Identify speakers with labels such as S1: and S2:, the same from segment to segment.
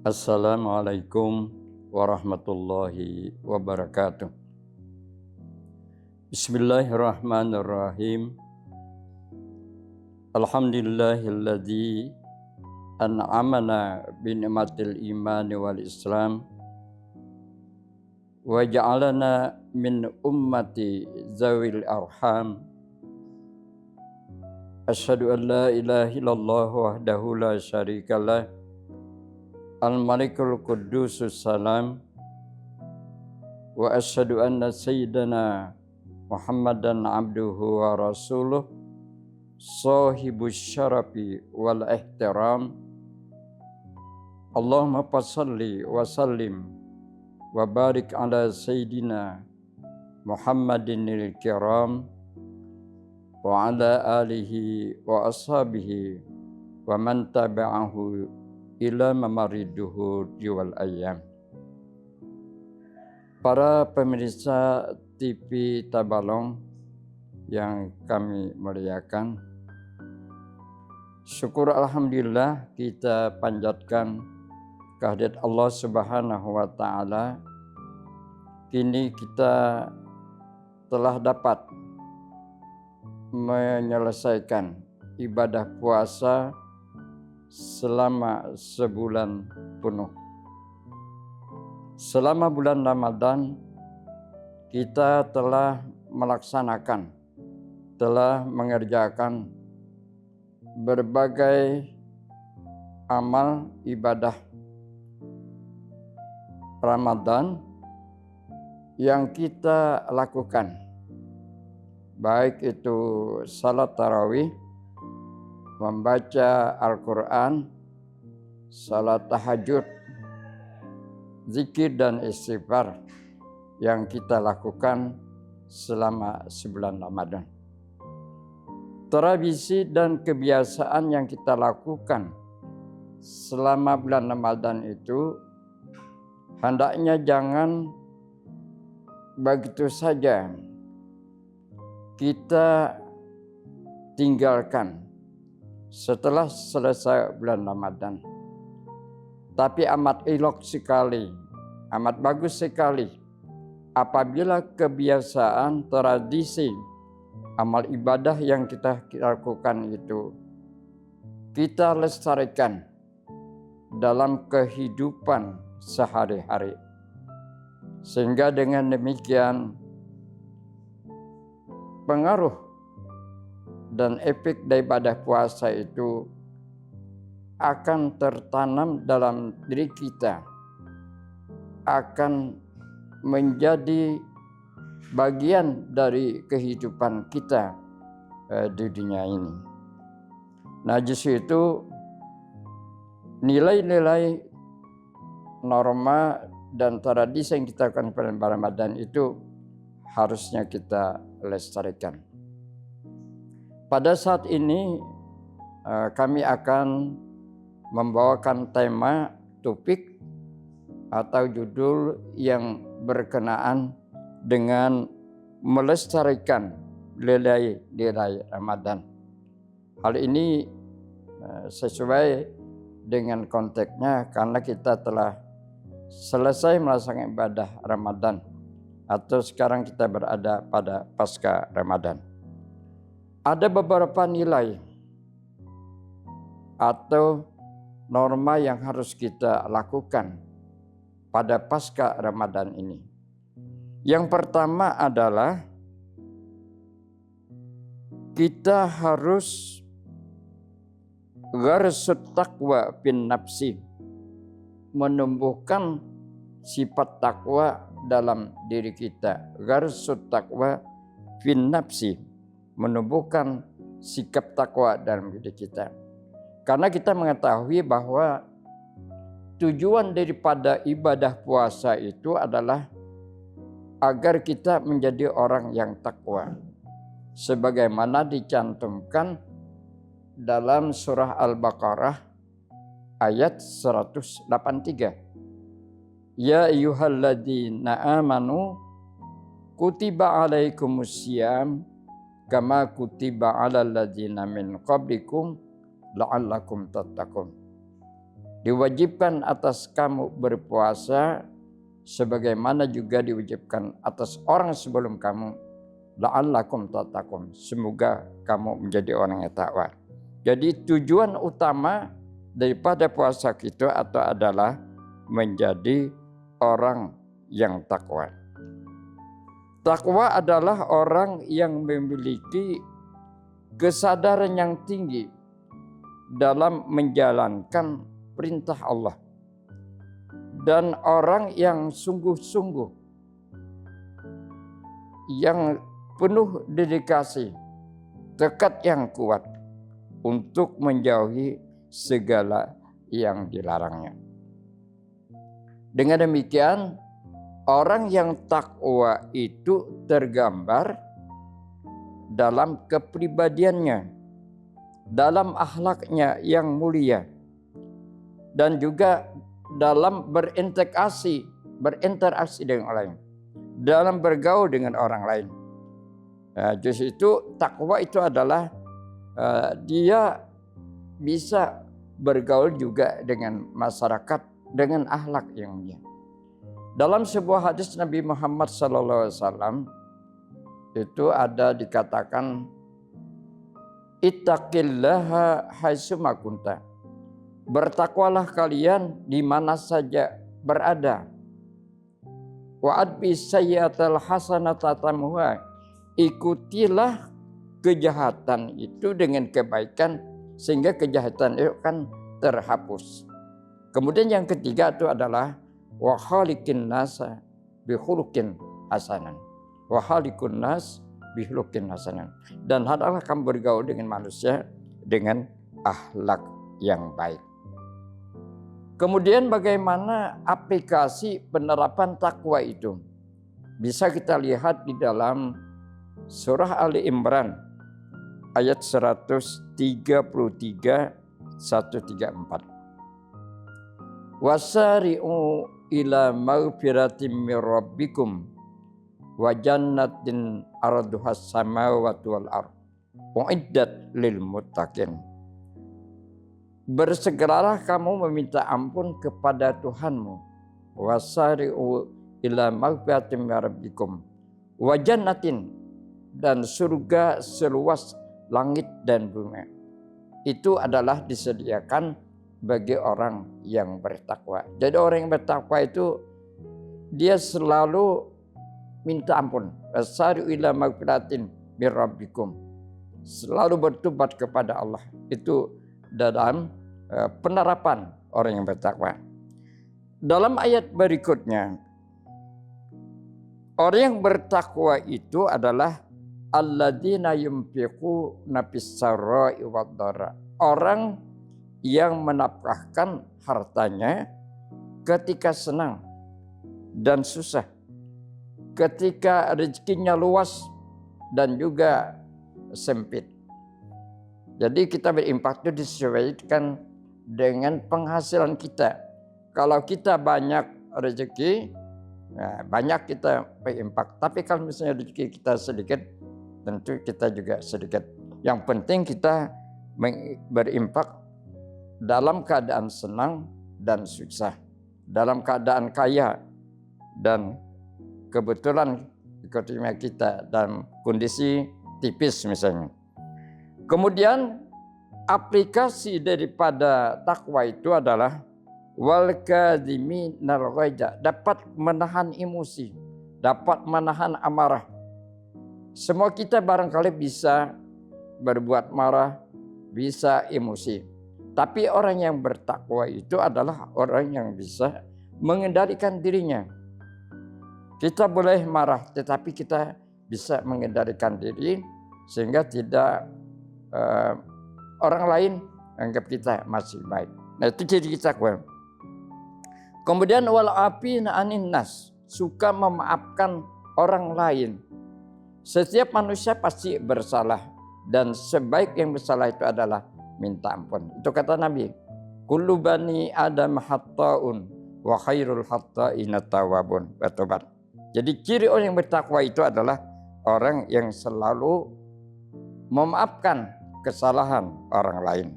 S1: Assalamualaikum warahmatullahi wabarakatuh. Bismillahirrahmanirrahim. Alhamdulillahilladzi an'amana bi ni'matil imani wal islam wa ja'alana min ummati zawil arham. Asyhadu an la ilaha illallah wahdahu la syarikalah Al-Malikul Qudusus Salam wa asyhadu anna sayyidana Muhammadan abduhu wa rasuluh sahibus syarafi wal ihtiram. Allahumma salli wa sallim wa barik ala sayyidina Muhammadinil kiram wa ala alihi wa ashabihi wa man tabi'ahu ila mamariduhu wal ayyam. Para pemirsa TV Tabalong yang kami muliakan, syukur alhamdulillah kita panjatkan kehadirat Allah Subhanahu wa taala. Kini kita telah dapat menyelesaikan ibadah puasa selama sebulan penuh. Selama bulan Ramadan kita telah melaksanakan, telah mengerjakan berbagai amal ibadah Ramadan yang kita lakukan, baik itu salat tarawih, membaca Al-Quran, salat tahajud, zikir dan istighfar yang kita lakukan selama sebulan Ramadan. Tradisi dan kebiasaan yang kita lakukan selama bulan Ramadan itu hendaknya jangan begitu saja kita tinggalkan setelah selesai bulan Ramadan. Tapi amat elok sekali, amat bagus sekali apabila kebiasaan, tradisi, amal ibadah yang kita lakukan itu kita lestarikan dalam kehidupan sehari-hari. Sehingga dengan demikian pengaruh dan efek daripada puasa itu akan tertanam dalam diri kita, akan menjadi bagian dari kehidupan kita di dunia ini. Nah, justru itu nilai-nilai, norma dan tradisi yang kita lakukan pada Ramadan itu harusnya kita lestarikan. Pada saat ini kami akan membawakan tema, topik atau judul yang berkenaan dengan melestarikan nilai-nilai Ramadan. Hal ini sesuai dengan konteksnya karena kita telah selesai melaksanakan ibadah Ramadan atau sekarang kita berada pada pasca Ramadan. Ada beberapa nilai atau norma yang harus kita lakukan pada pasca Ramadan ini. Yang pertama adalah kita harus gharsut taqwa bin nafsi, menumbuhkan sifat takwa dalam diri kita. Gharsut taqwa bin nafsi, menumbuhkan sikap takwa dalam diri kita. Karena kita mengetahui bahwa tujuan daripada ibadah puasa itu adalah agar kita menjadi orang yang takwa. Sebagaimana dicantumkan dalam surah Al-Baqarah ayat 183. Ya ayyuhalladzina amanu kutiba alaikumusiyam kama kutiba alal ladzina min qablikum la'allakum tattaqun. Diwajibkan atas kamu berpuasa sebagaimana juga diwajibkan atas orang sebelum kamu, la'allakum tattaqun, semoga kamu menjadi orang yang takwa. Jadi tujuan utama daripada puasa kita atau adalah menjadi orang yang takwa. Takwa adalah orang yang memiliki kesadaran yang tinggi dalam menjalankan perintah Allah. Dan orang yang sungguh-sungguh, yang penuh dedikasi, tekad yang kuat untuk menjauhi segala yang dilarangnya. Dengan demikian, orang yang takwa itu tergambar dalam kepribadiannya, dalam akhlaknya yang mulia, dan juga dalam berinteraksi dengan orang lain, dalam bergaul dengan orang lain. Justru itu takwa itu adalah dia bisa bergaul juga dengan masyarakat dengan akhlak yang mulia. Dalam sebuah hadis Nabi Muhammad SAW itu ada dikatakan, ittaqillaha haitsuma kunta. Bertakwalah kalian di mana saja berada. Wa adbi sayyi'atal hasanata tamhuha. Ikutilah kejahatan itu dengan kebaikan sehingga kejahatan itu kan terhapus. Kemudian yang ketiga itu adalah wa khaliqin nasa bi khuluqin hasanan. Wa khaliqun nas bi khuluqin hasanan. Dan hendaklah kamu bergaul dengan manusia dengan akhlak yang baik. Kemudian bagaimana aplikasi penerapan takwa itu? Bisa kita lihat di dalam surah Ali Imran ayat 133 134. Wasari'u ila maghfiratin mir rabbikum wa jannatin arduhas samawati wal ardh uiddat lil muttaqin. Bersegeralah kamu meminta ampun kepada Tuhanmu. Wasari'u ila maghfiratin mir rabbikum wa jannatin, dan surga seluas langit dan bumi. Itu adalah disediakan bagi orang yang bertakwa. Jadi orang yang bertakwa itu dia selalu minta ampun. Wasari'u ila maghfiratin mir rabbikum. Selalu bertobat kepada Allah. Itu dalam penerapan orang yang bertakwa. Dalam ayat berikutnya, orang yang bertakwa itu adalah alladzina yunfiquna fis-sarra'i wad-dharra. Orang yang menafkahkan hartanya ketika senang dan susah, ketika rezekinya luas dan juga sempit. Jadi kita berinfak itu disesuaikan dengan penghasilan kita. Kalau kita banyak rezeki, banyak kita berinfak. Tapi kalau misalnya rezeki kita sedikit, tentu kita juga sedikit. Yang penting kita berinfak dalam keadaan senang dan susah, dalam keadaan kaya dan kebetulan ekonomi kita dalam kondisi tipis misalnya. Kemudian aplikasi daripada takwa itu adalah wal kadhiminal ghaidha, dapat menahan emosi, dapat menahan amarah. Semua kita barangkali bisa berbuat marah, bisa emosi. Tapi orang yang bertakwa itu adalah orang yang bisa mengendalikan dirinya. Kita boleh marah, tetapi kita bisa mengendalikan diri sehingga tidak orang lain anggap kita masih baik. Nah itu jadi kita takwa. Kemudian wal afina anin nas, suka memaafkan orang lain. Setiap manusia pasti bersalah dan sebaik yang bersalah itu adalah minta ampun. Itu kata Nabi, kullu bani adam hatta'un wa khairul hatta'ina tawwabun. Bertobat. Jadi ciri orang yang bertakwa itu adalah orang yang selalu memaafkan kesalahan orang lain.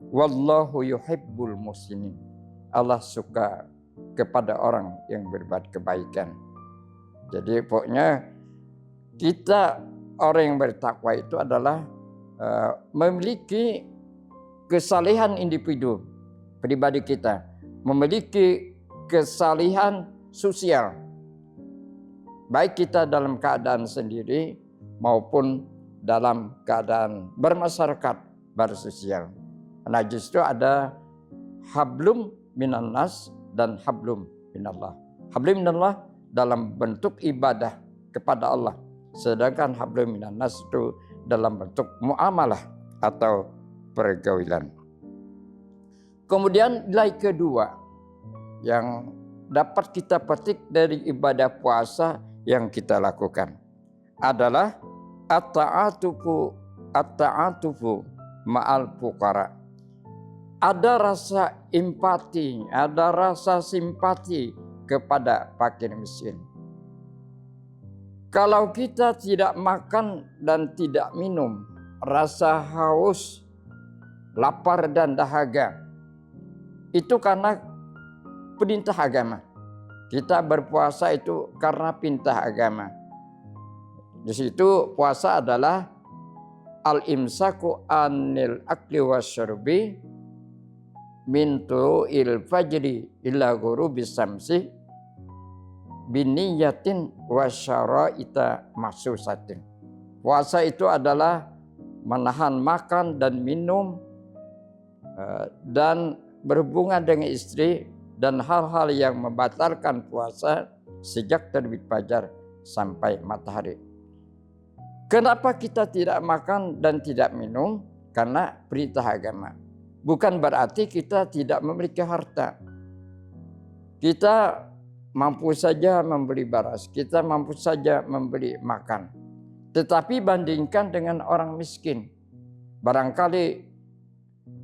S1: Wallahu yuhibbul muhsinin. Allah suka kepada orang yang berbuat kebaikan. Jadi pokoknya kita orang yang bertakwa itu adalah memiliki kesalehan individu pribadi kita, memiliki kesalehan sosial, baik kita dalam keadaan sendiri maupun dalam keadaan bermasyarakat, bersosial. Nah justru ada hablum minan nas dan hablum minallah. Hablum minallah dalam bentuk ibadah kepada Allah, sedangkan hablum minan nas itu dalam bentuk muamalah atau pergaulan. Kemudian nilai kedua yang dapat kita petik dari ibadah puasa yang kita lakukan adalah at-ta'atufu ma'al fuqara. Ada rasa empati, ada rasa simpati kepada fakir miskin. Kalau kita tidak makan dan tidak minum, rasa haus, lapar dan dahaga, itu karena perintah agama. Kita berpuasa itu karena perintah agama. Di situ puasa adalah al-imsaku anil akli wasyurbi min tu'il fajri ila ghurubis samsi biniyatin wasyaraita mahsusatin. Puasa itu adalah menahan makan dan minum dan berhubungan dengan istri dan hal-hal yang membatalkan puasa sejak terbit fajar sampai matahari. Kenapa kita tidak makan dan tidak minum? Karena perintah agama. Bukan berarti kita tidak memiliki harta. Kita mampu saja membeli beras, kita mampu saja membeli makan. Tetapi bandingkan dengan orang miskin, barangkali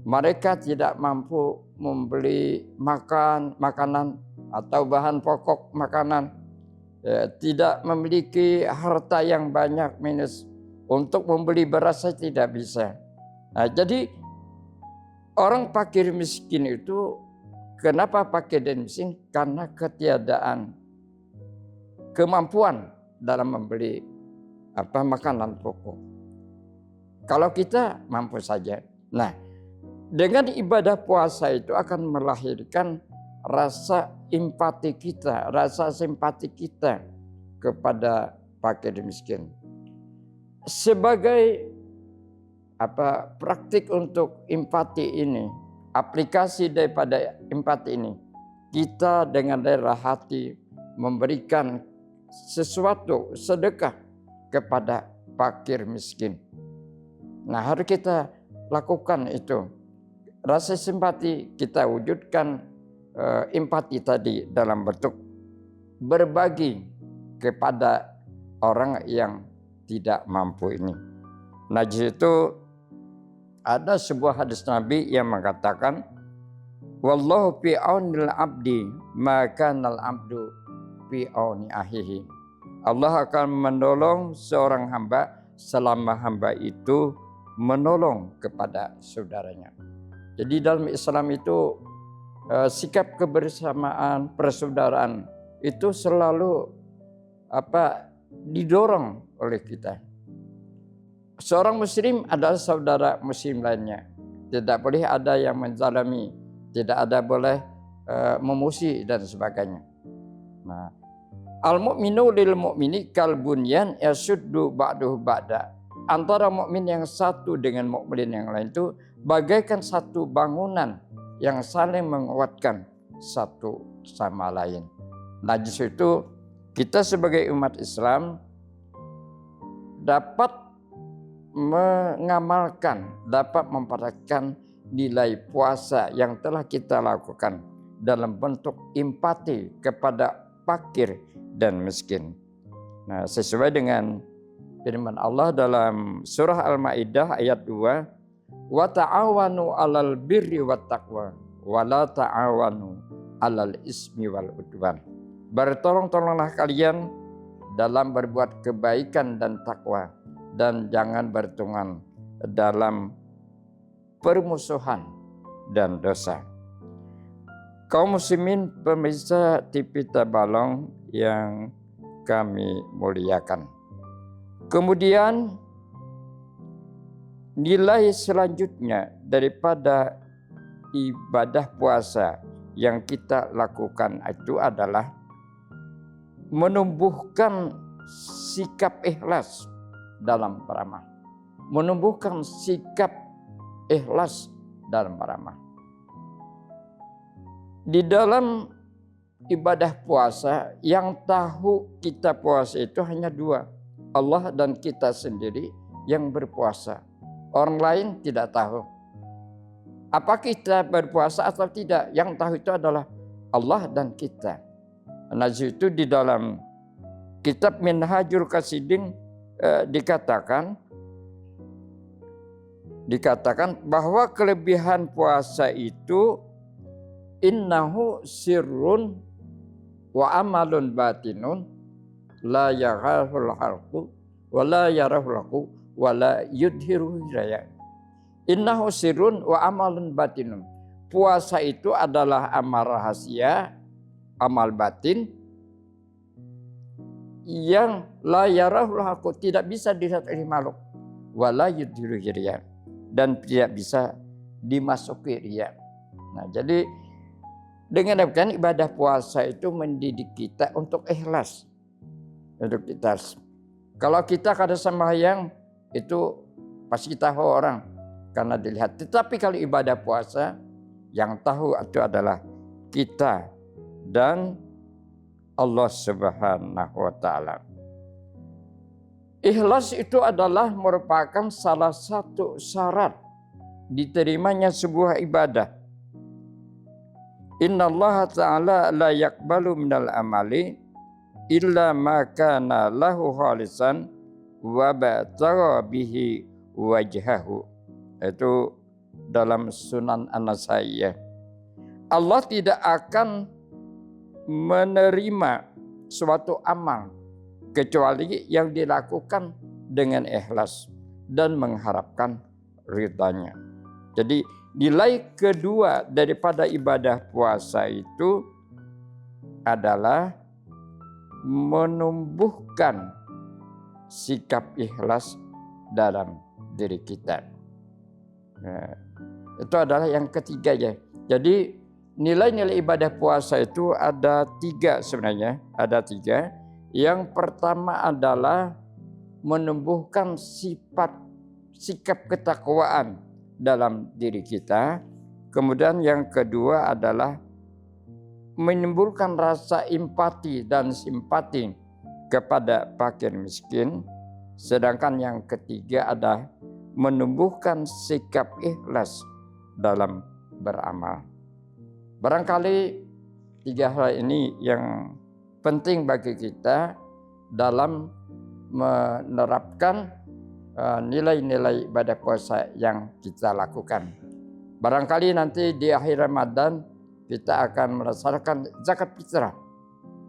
S1: mereka tidak mampu membeli makanan atau bahan pokok makanan, tidak memiliki harta yang banyak, minus untuk membeli beras saja tidak bisa. Nah, jadi orang fakir miskin itu, kenapa fakir dan miskin? Karena ketiadaan kemampuan dalam membeli makanan pokok. Kalau kita mampu saja. Nah, dengan ibadah puasa itu akan melahirkan rasa empati kita, rasa simpati kita kepada fakir miskin. Sebagai praktik untuk empati ini, aplikasi daripada empati ini, kita dengan rela hati memberikan sesuatu sedekah kepada fakir miskin. Nah, harus kita lakukan itu. Rasa simpati kita wujudkan empati tadi dalam bentuk berbagi kepada orang yang tidak mampu ini. Nah, di situ ada sebuah hadis Nabi yang mengatakan, wallahu fi aunil abdi maka nal abdu fi auni ahihi. Allah akan menolong seorang hamba selama hamba itu menolong kepada saudaranya. Jadi dalam Islam itu sikap kebersamaan, persaudaraan itu selalu didorong oleh kita. Seorang muslim adalah saudara muslim lainnya. Tidak boleh ada yang menzalimi, tidak ada boleh memuji dan sebagainya. Nah, al-mu'minu lil mu'mini kal bunyan yasuddu ba'duhu ba'da. Antara mukmin yang satu dengan mukmin yang lain itu bagaikan satu bangunan yang saling menguatkan satu sama lain. Nah, di situ kita sebagai umat Islam dapat mengamalkan, dapat mempraktikkan nilai puasa yang telah kita lakukan dalam bentuk empati kepada fakir dan miskin. Nah, sesuai dengan firman Allah dalam surah Al-Maidah ayat 2, wa ta'awanu 'alal birri wat taqwa wa la ta'awanu 'alal ismi wal udwan. Bertolong-tolonglah kalian dalam berbuat kebaikan dan takwa, dan jangan bertungan dalam permusuhan dan dosa. Kaum muslimin pemirsa TV Tabalong yang kami muliakan. Kemudian nilai selanjutnya daripada ibadah puasa yang kita lakukan itu adalah menumbuhkan sikap ikhlas dalam beramal. Menumbuhkan sikap ikhlas dalam beramal. Di dalam ibadah puasa yang tahu kita puasa itu hanya dua. Allah dan kita sendiri yang berpuasa. Orang lain tidak tahu. Apa kita berpuasa atau tidak? Yang tahu itu adalah Allah dan kita. Nah itu di dalam kitab Minhajul Qasidin dikatakan bahwa kelebihan puasa itu innahu sirrun wa amalun batinun la yarahul halqu wa la yarahul halqu wa la yudhiru hiraya. Innahu sirrun wa amalun batinun. Puasa itu adalah amal rahasia, amal batin yang la yarahul halqu, tidak bisa dilihat oleh makhluk, wa la yudhiru hiraya, dan tidak bisa dimasuki riya. Nah, jadi dengan demikian ibadah puasa itu mendidik kita untuk ikhlas. Untuk kita. Kalau kita kada sembahyang itu pasti tahu orang karena dilihat. Tetapi kalau ibadah puasa yang tahu itu adalah kita dan Allah Subhanahu wa taala. Ikhlas itu adalah merupakan salah satu syarat diterimanya sebuah ibadah. Inna Allah Ta'ala la yakbalu minal amali illa ma kana lahu khalisan wa batara bihi wajhahu. Itu dalam Sunan An-Nasa'i. Allah tidak akan menerima suatu amal kecuali yang dilakukan dengan ikhlas dan mengharapkan ridhanya. Jadi nilai kedua daripada ibadah puasa itu adalah menumbuhkan sikap ikhlas dalam diri kita. Nah, itu adalah yang ketiga ya. Jadi nilai-nilai ibadah puasa itu ada tiga sebenarnya. Ada tiga. Yang pertama adalah menumbuhkan sikap ketakwaan dalam diri kita. Kemudian yang kedua adalah menimbulkan rasa empati dan simpati kepada fakir miskin. Sedangkan yang ketiga adalah menumbuhkan sikap ikhlas dalam beramal. Barangkali tiga hal ini yang penting bagi kita dalam menerapkan nilai-nilai ibadah puasa yang kita lakukan. Barangkali nanti di akhir Ramadan kita akan melaksanakan zakat fitrah.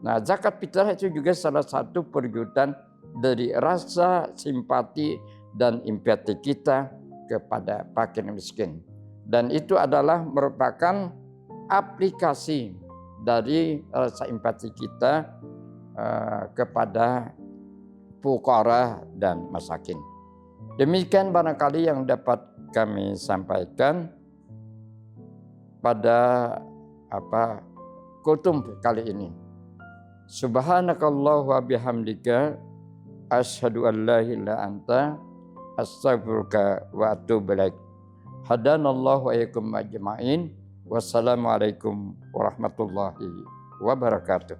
S1: Nah, zakat fitrah itu juga salah satu perwujudan dari rasa simpati dan empati kita kepada fakir miskin. Dan itu adalah merupakan aplikasi dari rasa empati kita kepada fuqara dan masakin. Demikian barangkali yang dapat kami sampaikan pada kutum kali ini. Subhanakallah wa bihamdika asyhadu an la ilaha anta astaghfiruka wa atubu ilaik. Hadanallahu wa iyyakum ajma'in. Wassalamualaikum warahmatullahi wabarakatuh.